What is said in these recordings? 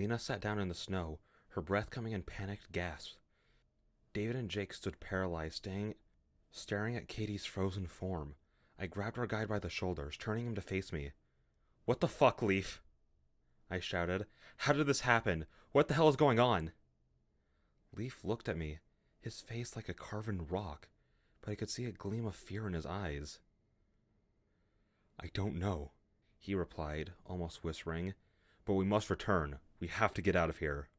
Lena sat down in the snow, her breath coming in panicked gasps. David and Jake stood paralyzed, staring at Katie's frozen form. I grabbed our guide by the shoulders, turning him to face me. "What the fuck, Leaf?" I shouted. "How did this happen? What the hell is going on?" Leaf looked at me, his face like a carven rock, but I could see a gleam of fear in his eyes. "I don't know," he replied, almost whispering, "but we must return. We have to get out of here."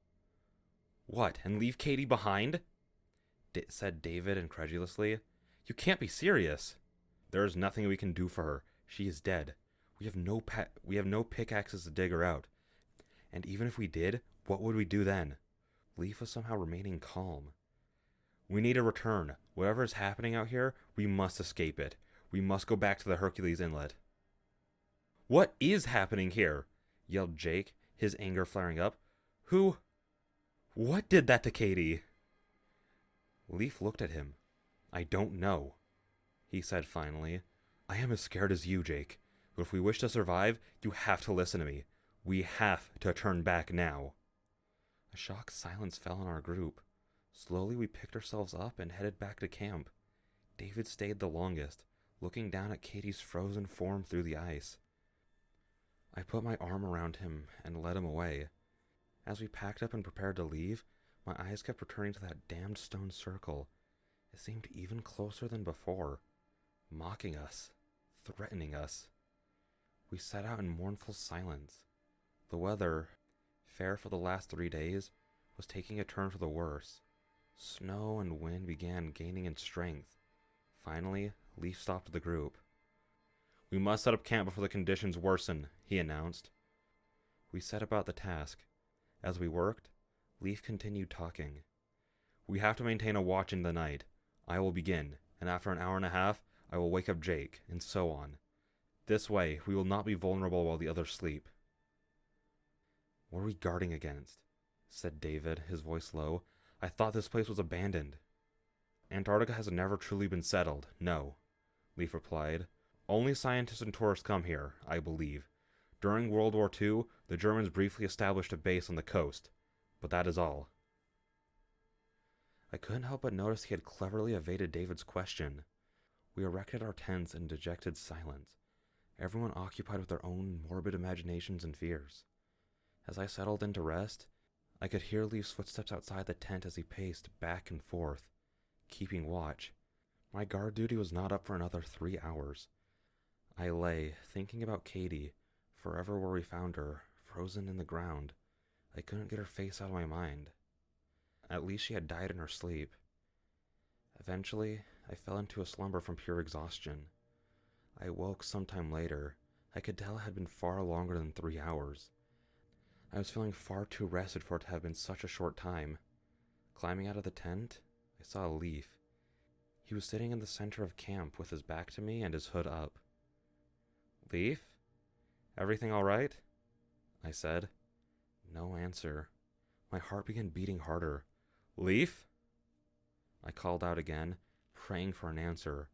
"What, and leave Katie behind?" said David incredulously. "You can't be serious." "There is nothing we can do for her. She is dead. We have no pickaxes to dig her out. And even if we did, what would we do then?" Leaf was somehow remaining calm. "We need to return. Whatever is happening out here, we must escape it. We must go back to the Hercules Inlet." "What is happening here?" yelled Jake, his anger flaring up. What did that to Katie?" Leaf looked at him. "I don't know," he said finally. "I am as scared as you, Jake. But if we wish to survive, you have to listen to me. We have to turn back now." A shocked silence fell on our group. Slowly we picked ourselves up and headed back to camp. David stayed the longest, looking down at Katie's frozen form through the ice. I put my arm around him and led him away. As we packed up and prepared to leave, my eyes kept returning to that damned stone circle. It seemed even closer than before, mocking us, threatening us. We set out in mournful silence. The weather, fair for the last 3 days, was taking a turn for the worse. Snow and wind began gaining in strength. Finally, Leaf stopped the group. "We must set up camp before the conditions worsen," he announced. We set about the task. As we worked, Leaf continued talking. "We have to maintain a watch in the night. I will begin, and after an hour and a half, I will wake up Jake, and so on. This way, we will not be vulnerable while the others sleep." "What are we guarding against?" said David, his voice low. "I thought this place was abandoned." "Antarctica has never truly been settled, no," Leaf replied. "Only scientists and tourists come here, I believe. During World War II, the Germans briefly established a base on the coast, but that is all." I couldn't help but notice he had cleverly evaded David's question. We erected our tents in dejected silence, everyone occupied with their own morbid imaginations and fears. As I settled in to rest, I could hear Leaf's footsteps outside the tent as he paced back and forth, keeping watch. My guard duty was not up for another 3 hours. I lay, thinking about Katie, forever where we found her, frozen in the ground. I couldn't get her face out of my mind. At least she had died in her sleep. Eventually, I fell into a slumber from pure exhaustion. I woke sometime later. I could tell it had been far longer than 3 hours. I was feeling far too rested for it to have been such a short time. Climbing out of the tent, I saw a Leaf. He was sitting in the center of camp with his back to me and his hood up. "Leaf? Everything all right?" I said. No answer. My heart began beating harder. "Leaf?" I called out again, praying for an answer.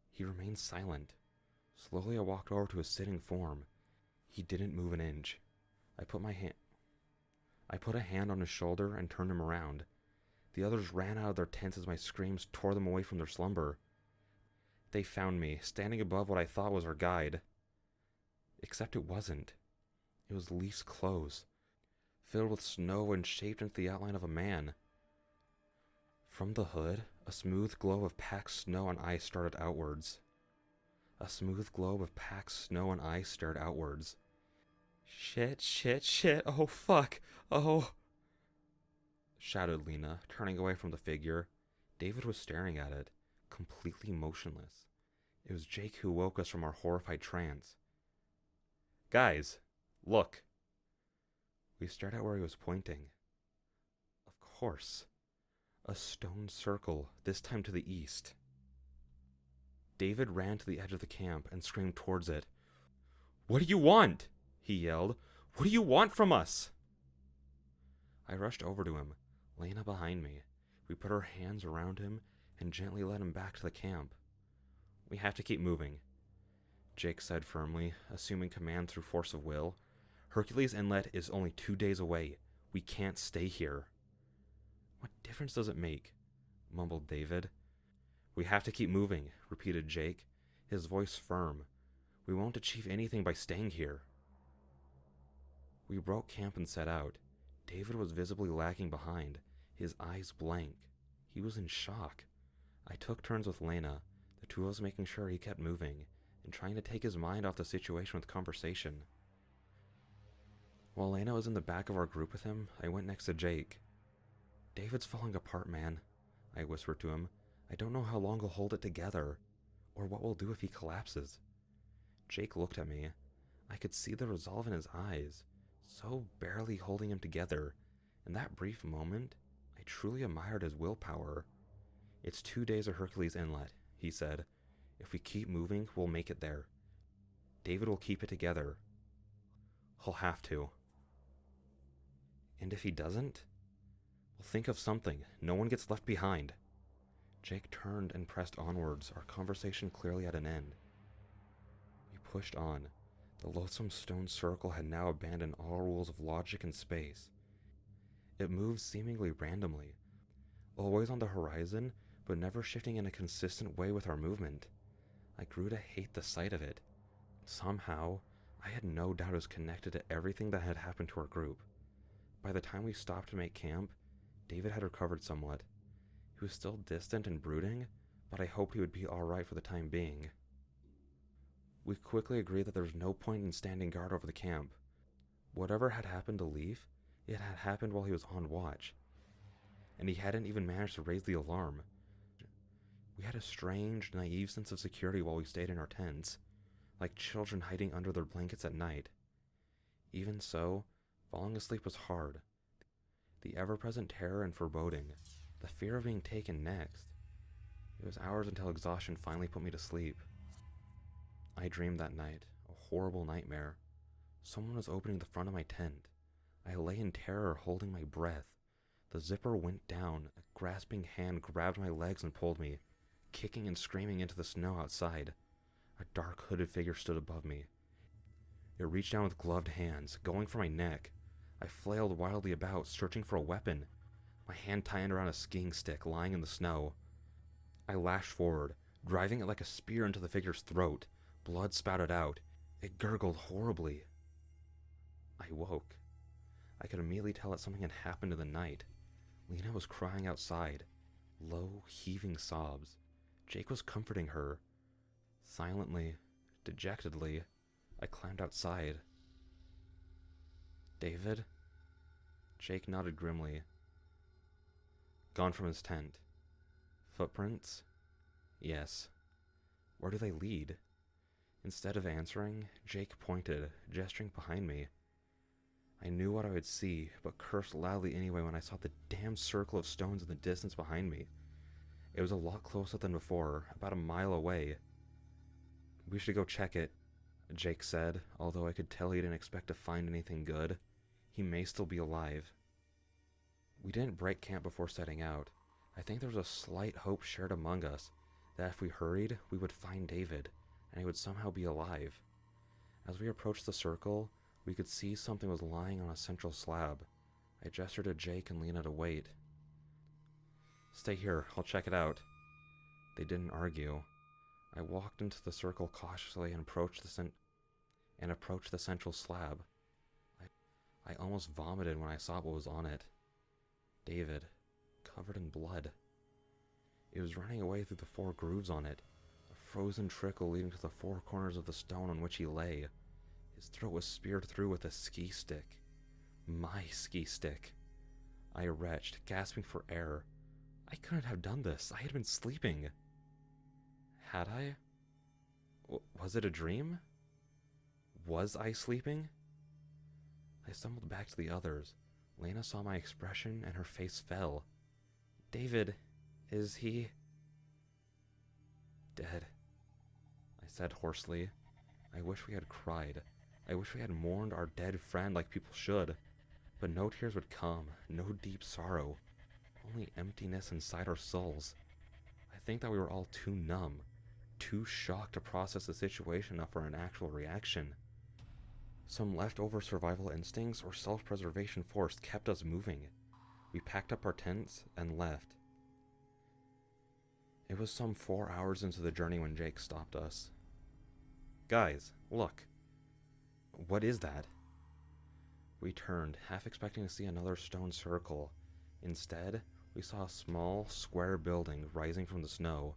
He remained silent. Slowly I walked over to his sitting form. He didn't move an inch. I put a hand on his shoulder and turned him around. The others ran out of their tents as my screams tore them away from their slumber. They found me, standing above what I thought was our guide. Except it wasn't. It was Leaf's clothes, filled with snow and shaped into the outline of a man. From the hood, a smooth globe of packed snow and ice started outwards. Stared outwards. Shit, oh fuck, oh," shouted Lena, turning away from the figure. David was staring at it, completely motionless. It was Jake who woke us from our horrified trance. "Guys, look." We stared at where he was pointing. Of course. A stone circle, this time to the east. David ran to the edge of the camp and screamed towards it. "What do you want?" he yelled. "What do you want from us?" I rushed over to him, Lena behind me. We put our hands around him and gently led him back to the camp. "We have to keep moving," Jake said firmly, assuming command through force of will. Hercules Inlet is only 2 days away. We can't stay here. What difference does it make? Mumbled David. We have to keep moving, repeated Jake, his voice firm. We won't achieve anything by staying here. We broke camp and set out. David was visibly lagging behind, his eyes blank. He was in shock. I took turns with Lena, the two of us making sure he kept moving, and trying to take his mind off the situation with conversation. While Lena was in the back of our group with him, I went next to Jake. David's falling apart, man, I whispered to him. I don't know how long he'll hold it together, or what we'll do if he collapses. Jake looked at me. I could see the resolve in his eyes, so barely holding him together. In that brief moment, I truly admired his willpower. It's 2 days of Hercules Inlet, he said. If we keep moving, we'll make it there. David will keep it together. He'll have to. And if he doesn't? We'll think of something. No one gets left behind. Jake turned and pressed onwards, our conversation clearly at an end. We pushed on. The loathsome stone circle had now abandoned all rules of logic and space. It moved seemingly randomly, always on the horizon, but never shifting in a consistent way with our movement. I grew to hate the sight of it. Somehow, I had no doubt it was connected to everything that had happened to our group. By the time we stopped to make camp, David had recovered somewhat. He was still distant and brooding, but I hoped he would be alright for the time being. We quickly agreed that there was no point in standing guard over the camp. Whatever had happened to Leaf, it had happened while he was on watch, and he hadn't even managed to raise the alarm. We had a strange, naive sense of security while we stayed in our tents, like children hiding under their blankets at night. Even so, falling asleep was hard. The ever-present terror and foreboding, the fear of being taken next. It was hours until exhaustion finally put me to sleep. I dreamed that night, a horrible nightmare. Someone was opening the front of my tent. I lay in terror, holding my breath. The zipper went down, a grasping hand grabbed my legs and pulled me, kicking and screaming into the snow outside. A dark hooded figure stood above me. It reached down with gloved hands, going for my neck. I flailed wildly about, searching for a weapon, my hand tightened around a skiing stick lying in the snow. I lashed forward, driving it like a spear into the figure's throat. Blood spouted out. It gurgled horribly. I woke. I could immediately tell that something had happened in the night. Lena was crying outside, low, heaving sobs. Jake was comforting her. Silently, dejectedly, I climbed outside. David? Jake nodded grimly. Gone from his tent. Footprints? Yes. Where do they lead? Instead of answering, Jake pointed, gesturing behind me. I knew what I would see, but cursed loudly anyway when I saw the damn circle of stones in the distance behind me. It was a lot closer than before, about a mile away. We should go check it, Jake said, although I could tell he didn't expect to find anything good. He may still be alive. We didn't break camp before setting out. I think there was a slight hope shared among us that if we hurried, we would find David, and he would somehow be alive. As we approached the circle, we could see something was lying on a central slab. I gestured to Jake and Lena to wait. Stay here, I'll check it out. They didn't argue. I walked into the circle cautiously and approached the central slab. I almost vomited when I saw what was on it. David, covered in blood. It was running away through the 4 grooves on it, a frozen trickle leading to the 4 corners of the stone on which he lay. His throat was speared through with a ski stick. My ski stick. I retched, gasping for air. I couldn't have done this. I had been sleeping. Had I? Was it a dream? Was I sleeping? I stumbled back to the others. Lena saw my expression and her face fell. David, is he dead? I said hoarsely. I wish we had cried. I wish we had mourned our dead friend like people should. But no tears would come, no deep sorrow. Only emptiness inside our souls. I think that we were all too numb, too shocked to process the situation enough for an actual reaction. Some leftover survival instincts or self-preservation force kept us moving. We packed up our tents and left. It was some 4 hours into the journey when Jake stopped us. "Guys, look. What is that?" We turned, half expecting to see another stone circle. Instead, we saw a small, square building rising from the snow.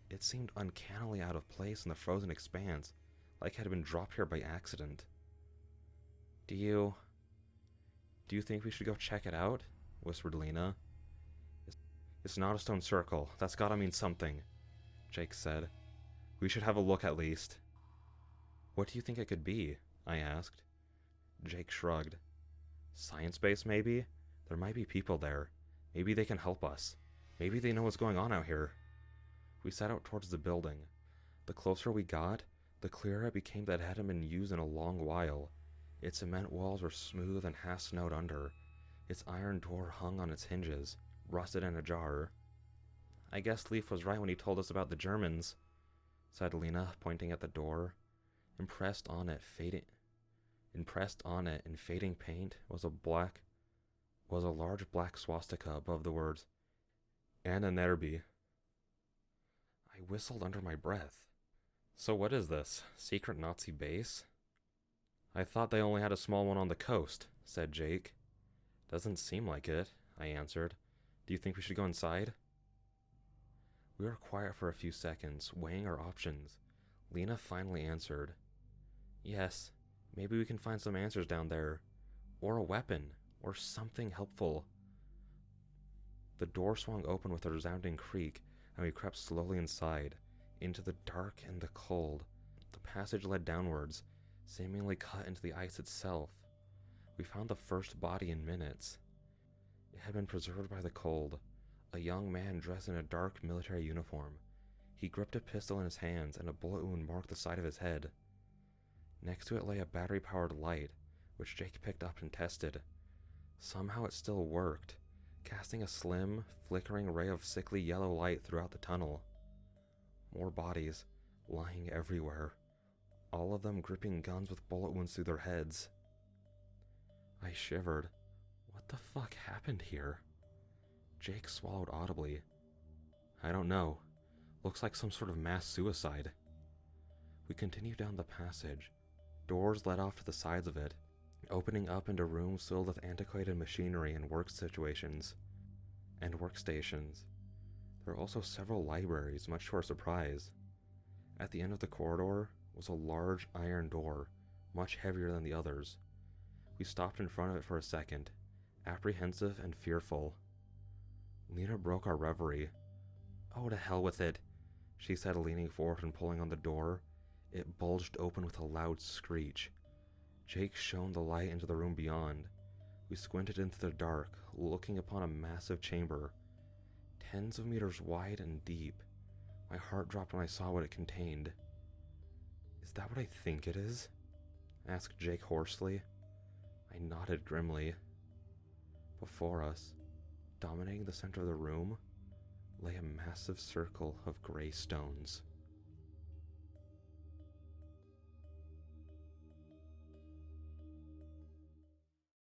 It seemed uncannily out of place in the frozen expanse, like it had been dropped here by accident. Do you think we should go check it out?" whispered Lena. "It's not a stone circle. That's gotta mean something," Jake said. "We should have a look at least." "What do you think it could be?" I asked. Jake shrugged. "Science base, maybe? There might be people there. Maybe they can help us. Maybe they know what's going on out here." We set out towards the building. The closer we got, the clearer it became that it hadn't been used in a long while. Its cement walls were smooth and half snowed under. Its iron door hung on its hinges, rusted and ajar. "I guess Leaf was right when he told us about the Germans," said Lena, pointing at the door. Impressed on it in fading paint was a large black swastika above the words Anna Nerby. I whistled under my breath. "So what is this? Secret Nazi base?" "I thought they only had a small one on the coast," said Jake. "Doesn't seem like it," I answered. "Do you think we should go inside?" We were quiet for a few seconds, weighing our options. Lena finally answered. "Yes, maybe we can find some answers down there. Or a weapon, or something helpful." The door swung open with a resounding creak, and we crept slowly inside, into the dark and the cold. The passage led downwards, seemingly cut into the ice itself. We found the first body in minutes. It had been preserved by the cold. A young man dressed in a dark military uniform. He gripped a pistol in his hands, and a bullet wound marked the side of his head. Next to it lay a battery-powered light, which Jake picked up and tested. Somehow it still worked, casting a slim, flickering ray of sickly yellow light throughout the tunnel. More bodies, lying everywhere, all of them gripping guns with bullet wounds through their heads. I shivered. What the fuck happened here? Jake swallowed audibly. "I don't know. Looks like some sort of mass suicide." We continued down the passage. Doors led off to the sides of it, opening up into rooms filled with antiquated machinery and workstations. There were also several libraries, much to our surprise. At the end of the corridor was a large iron door, much heavier than the others. We stopped in front of it for a second, apprehensive and fearful. Lena broke our reverie. "Oh, to hell with it," she said, leaning forward and pulling on the door. It bulged open with a loud screech. Jake shone the light into the room beyond. We squinted into the dark, looking upon a massive chamber, tens of meters wide and deep. My heart dropped when I saw what it contained. "Is that what I think it is?" asked Jake hoarsely. I nodded grimly. Before us, dominating the center of the room, lay a massive circle of gray stones.